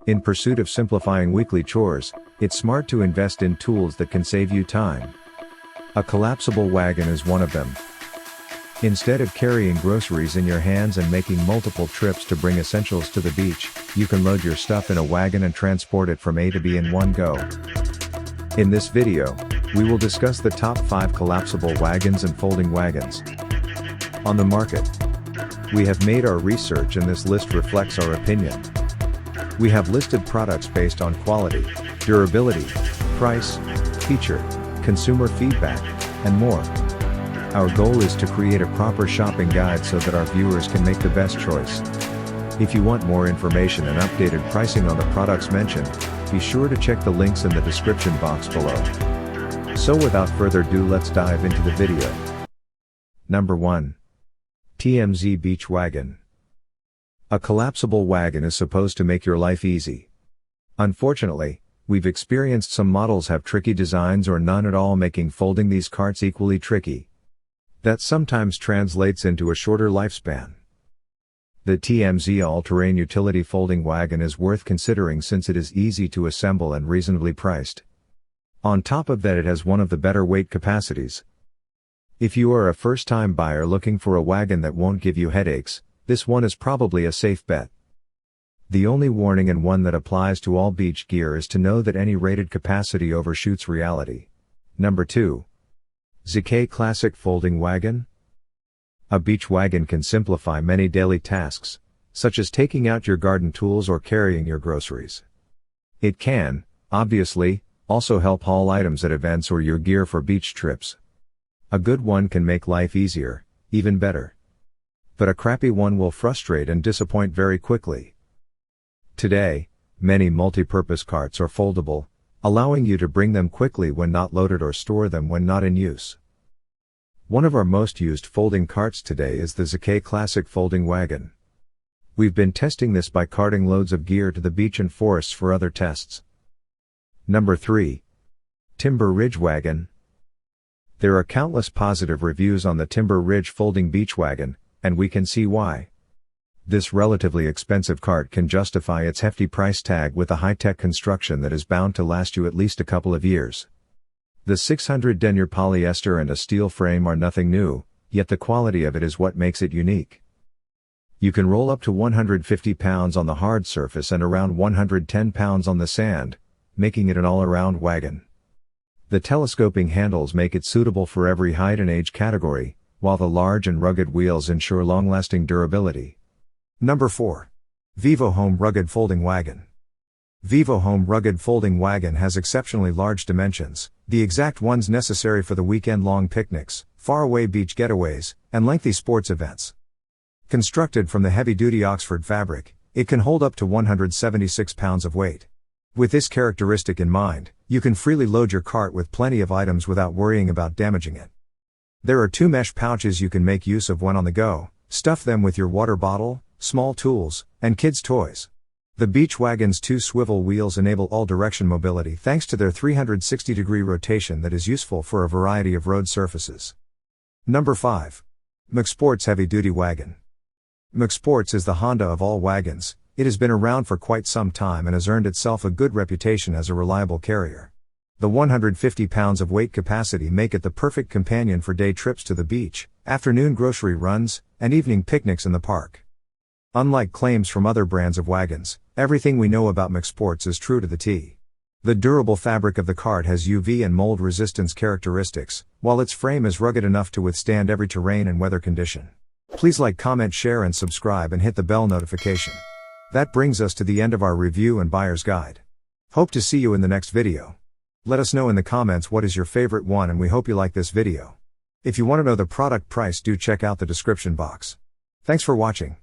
In pursuit of simplifying weekly chores, it's smart to invest in tools that can save you time. A collapsible wagon is one of them. Instead of carrying groceries in your hands and making multiple trips to bring essentials to the beach, you can load your stuff in a wagon and transport it from A to B in one go. In this video, we will discuss the top 5 collapsible wagons and folding wagons on the market. We have made our research and this list reflects our opinion. We have listed products based on quality, durability, price, feature, consumer feedback, and more. Our goal is to create a proper shopping guide so that our viewers can make the best choice. If you want more information and updated pricing on the products mentioned, be sure to check the links in the description box below. So without further ado, let's dive into the video. Number 1. TMZ Beach Wagon. A collapsible wagon is supposed to make your life easy. Unfortunately, we've experienced some models have tricky designs or none at all, making folding these carts equally tricky. That sometimes translates into a shorter lifespan. The TMZ all-terrain utility folding wagon is worth considering since it is easy to assemble and reasonably priced. On top of that, it has one of the better weight capacities. If you are a first-time buyer looking for a wagon that won't give you headaches, this one is probably a safe bet. The only warning, and one that applies to all beach gear, is to know that any rated capacity overshoots reality. Number 2. ZK Classic Folding Wagon. A beach wagon can simplify many daily tasks, such as taking out your garden tools or carrying your groceries. It can, obviously, also help haul items at events or your gear for beach trips. A good one can make life easier, even better. But a crappy one will frustrate and disappoint very quickly. Today, many multi-purpose carts are foldable, allowing you to bring them quickly when not loaded or store them when not in use. One of our most used folding carts today is the ZK Classic Folding Wagon. We've been testing this by carting loads of gear to the beach and forests for other tests. Number 3. Timber Ridge Wagon. There are countless positive reviews on the Timber Ridge Folding Beach Wagon, and we can see why. This relatively expensive cart can justify its hefty price tag with a high-tech construction that is bound to last you at least a couple of years. The 600 denier polyester and a steel frame are nothing new, yet the quality of it is what makes it unique. You can roll up to 150 pounds on the hard surface and around 110 pounds on the sand, making it an all-around wagon. The telescoping handles make it suitable for every height and age category, while the large and rugged wheels ensure long-lasting durability. Number 4. Vivosun Rugged Folding Wagon. Vivosun Rugged Folding Wagon has exceptionally large dimensions, the exact ones necessary for the weekend-long picnics, faraway beach getaways, and lengthy sports events. Constructed from the heavy-duty Oxford fabric, it can hold up to 176 pounds of weight. With this characteristic in mind, you can freely load your cart with plenty of items without worrying about damaging it. There are 2 mesh pouches you can make use of when on the go. Stuff them with your water bottle, small tools, and kids' toys. The beach wagon's 2 swivel wheels enable all-direction mobility thanks to their 360-degree rotation that is useful for a variety of road surfaces. Number 5. McSports Heavy-Duty Wagon. McSports is the Honda of all wagons. It has been around for quite some time and has earned itself a good reputation as a reliable carrier. The 150 pounds of weight capacity make it the perfect companion for day trips to the beach, afternoon grocery runs, and evening picnics in the park. Unlike claims from other brands of wagons, everything we know about McSports is true to the T. The durable fabric of the cart has UV and mold resistance characteristics, while its frame is rugged enough to withstand every terrain and weather condition. Please like, comment, share and subscribe and hit the bell notification. That brings us to the end of our review and buyer's guide. Hope to see you in the next video. Let us know in the comments what is your favorite one, and we hope you like this video. If you want to know the product price, do check out the description box. Thanks for watching.